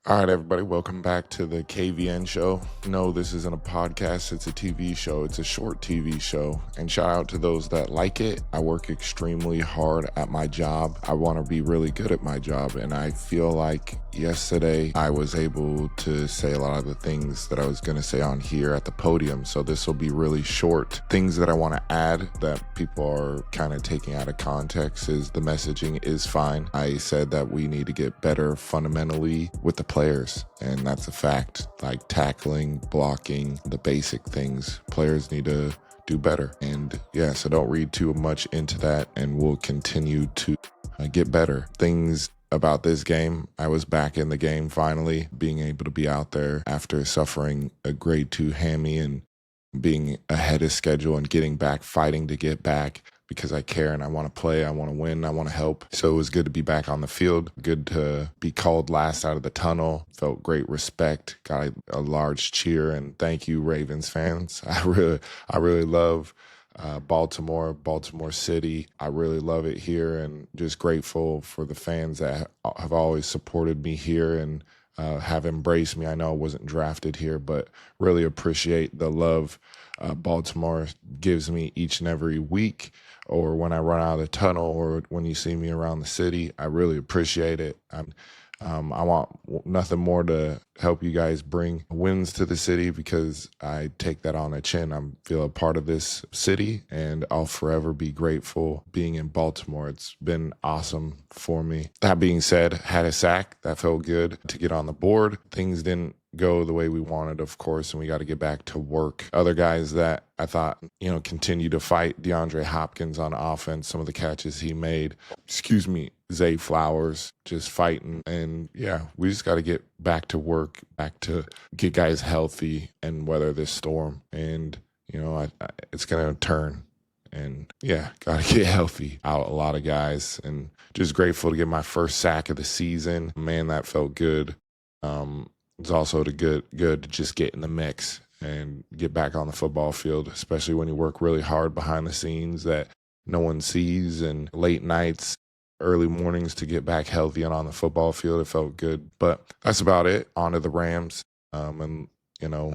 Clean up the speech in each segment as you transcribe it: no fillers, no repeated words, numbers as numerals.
All right, everybody, welcome back to the KVN Show. No, this isn't a podcast, it's a TV show. It's a short TV show. And shout out to those that like it. I work extremely hard at my job. I want to be really good at my job. And I feel like yesterday I was able to say a lot of the things that I was going to say on here at the podium. So this will be really short. Things that I want to add that people are kind of taking out of context is the messaging is fine. I said that we need to get better fundamentally with the players, and that's a fact. Like tackling, blocking, the basic things, players need to do better. And yeah, so don't read too much into that, and we'll continue to get better. Things about this game, I was back in the game finally, being able to be out there after suffering a grade 2 hammy and being ahead of schedule and getting back, fighting to get back because I care and I want to play, I want to win, I want to help. So it was good to be back on the field, good to be called last out of the tunnel, felt great respect, got a large cheer, and thank you, Ravens fans. I really love Baltimore City. I really love it here, and just grateful for the fans that have always supported me here and have embraced me. I know I wasn't drafted here, but really appreciate the love Baltimore gives me each and every week, or when I run out of the tunnel, or when you see me around the city. I really appreciate it. I want nothing more to help you guys bring wins to the city, because I take that on the chin. I feel a part of this city, and I'll forever be grateful being in Baltimore. It's been awesome for me. That being said, had a sack. That felt good to get on the board. Things didn't go the way we wanted, of course, and we got to get back to work. Other guys that I thought, continue to fight. DeAndre Hopkins on offense, some of the catches he made. Zay Flowers just fighting. And yeah, we just got to get back to work, back to get guys healthy and weather this storm. And, it's going to turn. And yeah, got to get healthy out a lot of guys. And just grateful to get my first sack of the season. Man, that felt good. It's also good to just get in the mix and get back on the football field, especially when you work really hard behind the scenes that no one sees, and late nights, early mornings to get back healthy and on the football field. It felt good. But that's about it. On to the Rams.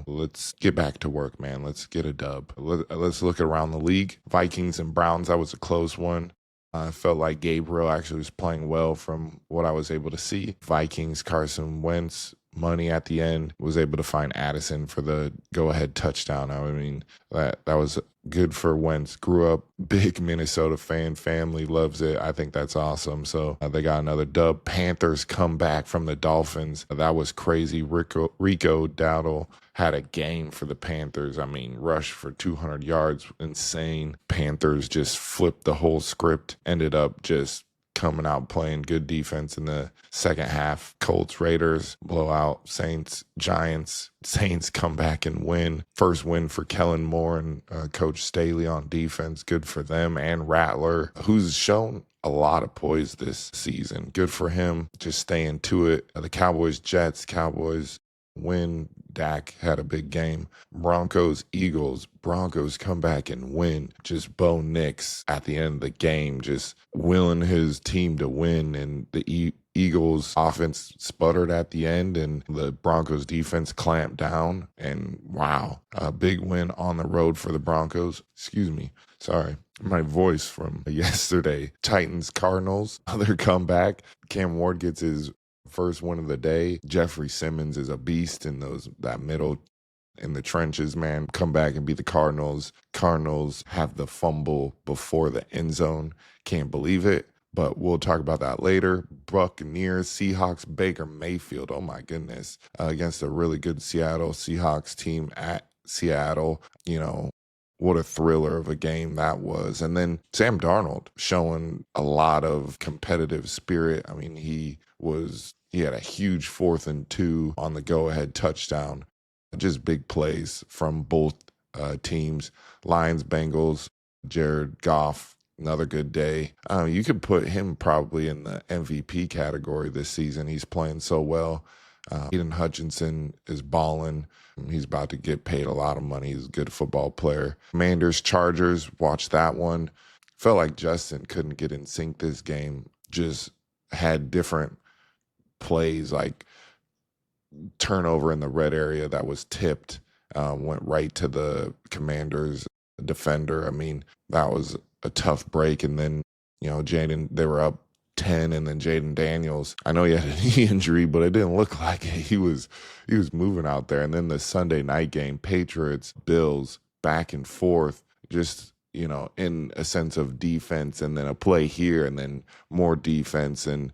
Let's get back to work, man. Let's get a dub. Let's look around the league. Vikings and Browns, that was a close one. I felt like Gabriel actually was playing well from what I was able to see. Vikings, Carson Wentz, money at the end, was able to find Addison for the go-ahead touchdown. I mean, that was good for Wentz. Grew up big Minnesota fan, family loves it. I think that's awesome. So they got another dub. Panthers come back from the Dolphins. That was crazy. Rico Dowdle had a game for the Panthers. I mean, rush for 200 yards, insane. Panthers just flipped the whole script, ended up just coming out playing good defense in the second half. Colts, Raiders, blowout. Saints, Giants. Saints come back and win. First win for Kellen Moore and Coach Staley on defense. Good for them. And Rattler, who's shown a lot of poise this season. Good for him. Just staying to it. The Cowboys, Jets. Cowboys win. Dak had a big game. Broncos, Eagles. Broncos come back and win. Just Bo Nix at the end of the game, just willing his team to win. And the Eagles offense sputtered at the end, and the Broncos defense clamped down. And wow, a big win on the road for the Broncos. Excuse me. Sorry, my voice from yesterday. Titans, Cardinals, other comeback. Cam Ward gets his first win of the day. Jeffrey Simmons is a beast in that middle in the trenches, man. Come back and beat the Cardinals. Cardinals have the fumble before the end zone. Can't believe it, but we'll talk about that later. Buccaneers, Seahawks, Baker Mayfield. Oh my goodness. Against a really good Seattle Seahawks team at Seattle. What a thriller of a game that was. And then Sam Darnold showing a lot of competitive spirit. I mean, he had a huge 4th and 2 on the go-ahead touchdown. Just big plays from both teams. Lions, Bengals, Jared Goff, another good day. You could put him probably in the MVP category this season. He's playing so well. Aiden Hutchinson is balling. He's about to get paid a lot of money. He's a good football player. Commanders, Chargers, watch that one. Felt like Justin couldn't get in sync this game. Just had different plays. Like turnover in the red area that was tipped, went right to the Commanders defender. I mean, that was a tough break. And then, they were up 10, and then Jaden Daniels, I know he had a knee injury, but it didn't look like it. He was moving out there. And then the Sunday night game, Patriots, Bills, back and forth, just, in a sense of defense, and then a play here, and then more defense, and,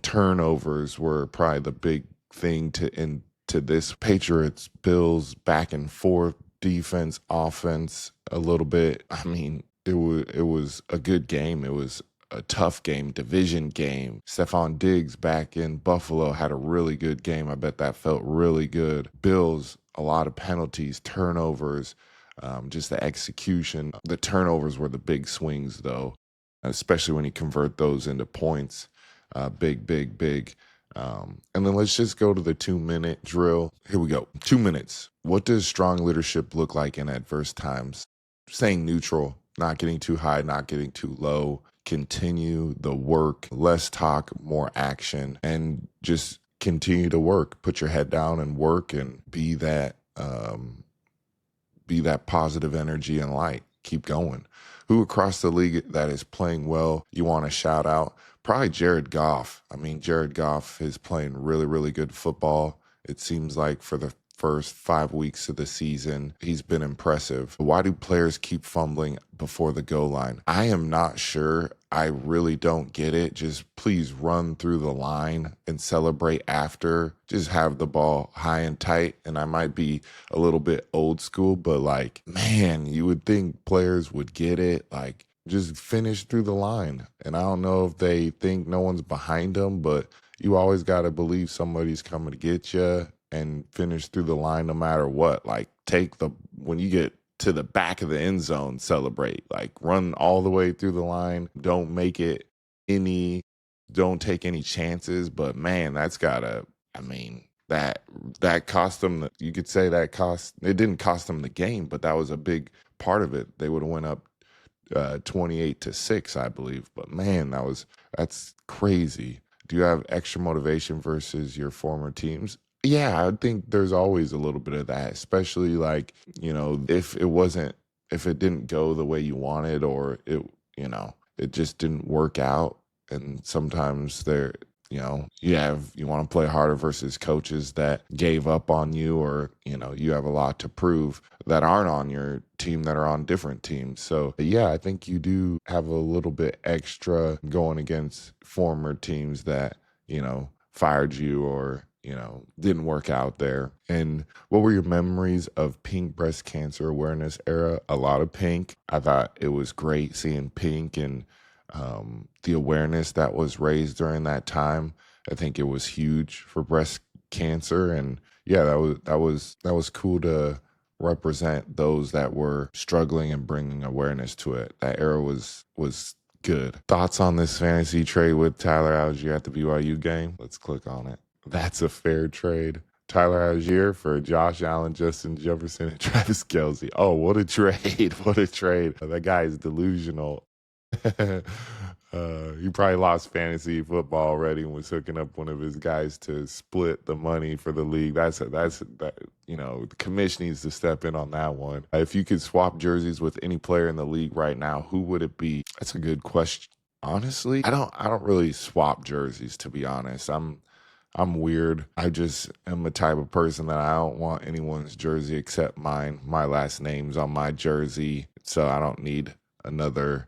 turnovers were probably the big thing into this Patriots Bills back and forth defense offense a little bit. I mean, it was a good game. It was a tough game, division game. Stephon Diggs back in Buffalo had a really good game. I bet that felt really good. Bills, a lot of penalties, turnovers, just the execution. The turnovers were the big swings, though, especially when you convert those into points. Big, big, big. And then let's just go to the 2-minute drill. Here we go. 2 minutes. What does strong leadership look like in adverse times? Staying neutral, not getting too high, not getting too low. Continue the work, less talk, more action, and just continue to work. Put your head down and work, and be that positive energy and light. Keep going. Who across the league that is playing well you want to shout out? Probably Jared Goff. I mean, Jared Goff is playing really, really good football. It seems like for the first 5 weeks of the season, he's been impressive. Why do players keep fumbling before the goal line? I am not sure. I really don't get it. Just please run through the line and celebrate after. Just have the ball high and tight. And I might be a little bit old school, but like, man, you would think players would get it. Like, just finish through the line. And I don't know if they think no one's behind them, but you always got to believe somebody's coming to get you, and finish through the line no matter what. Like, when you get to the back of the end zone, celebrate. Like, run all the way through the line. Don't take any chances. But man, that cost them. You could say it didn't cost them the game, but that was a big part of it. They would have went up 28-6, I believe. But man, that's crazy. Do you have extra motivation versus your former teams? Yeah, I think there's always a little bit of that, especially like, if it didn't go the way you wanted, or it just didn't work out. And sometimes you want to play harder versus coaches that gave up on you, or, you have a lot to prove that aren't on your team, that are on different teams. So yeah, I think you do have a little bit extra going against former teams that, fired you, or, didn't work out there. And what were your memories of Pink Breast Cancer Awareness Era? A lot of Pink. I thought it was great seeing Pink, and the awareness that was raised during that time. I think it was huge for breast cancer. And yeah, that was cool to represent those that were struggling and bringing awareness to it. That era was good. Thoughts on this fantasy trade with Tyler Algier at the BYU game? Let's click on it. That's a fair trade. Tyler Algier for Josh Allen, Justin Jefferson, and Travis Kelce. Oh, what a trade. What a trade. That guy is delusional. He probably lost fantasy football already and was hooking up one of his guys to split the money for the league. The commission needs to step in on that one. If you could swap jerseys with any player in the league right now, who would it be? That's a good question. Honestly, I don't really swap jerseys, to be honest. I'm weird. I just am the type of person that I don't want anyone's jersey except mine. My last name's on my jersey, so I don't need another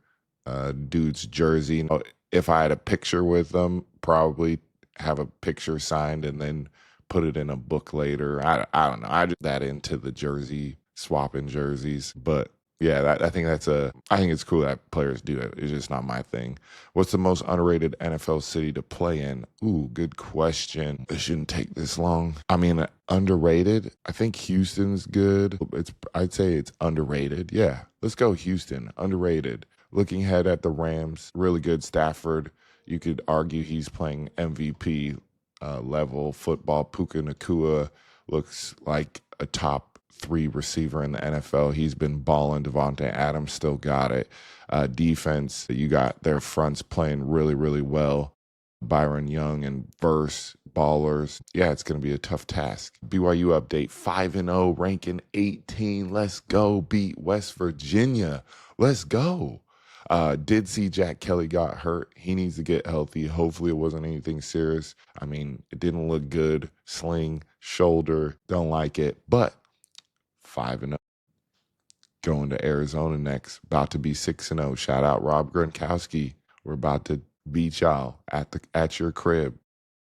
dude's jersey. If I had a picture with them, probably have a picture signed and then put it in a book later. I don't know. I just that into the jersey, swapping jerseys. But yeah, I think it's cool that players do it. It's just not my thing. What's the most underrated NFL city to play in? Ooh, good question. It shouldn't take this long. I mean, underrated. I think Houston's good. I'd say it's underrated. Yeah, let's go Houston. Underrated. Looking ahead at the Rams, really good. Stafford, you could argue he's playing MVP level football. Puka Nacua looks like a top 3 receiver in the NFL. He's been balling. Devontae Adams still got it. Defense, you got their fronts playing really, really well. Byron Young and Verse ballers. Yeah, it's going to be a tough task. BYU update 5-0, ranking 18. Let's go. Beat West Virginia. Let's go. Did see Jack Kelly got hurt. He needs to get healthy. Hopefully it wasn't anything serious. I mean, it didn't look good. Sling, shoulder, don't like it. But 5-0. Going to Arizona next. About to be 6-0. Shout out Rob Gronkowski. We're about to beat y'all at your crib.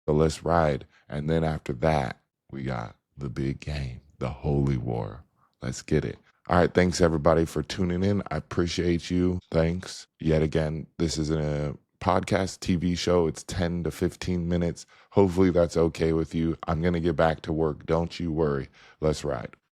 So let's ride. And then after that, we got the big game, the Holy War. Let's get it. All right. Thanks, everybody, for tuning in. I appreciate you. Thanks. Yet again, this is a podcast TV show. It's 10 to 15 minutes. Hopefully that's okay with you. I'm going to get back to work. Don't you worry. Let's ride.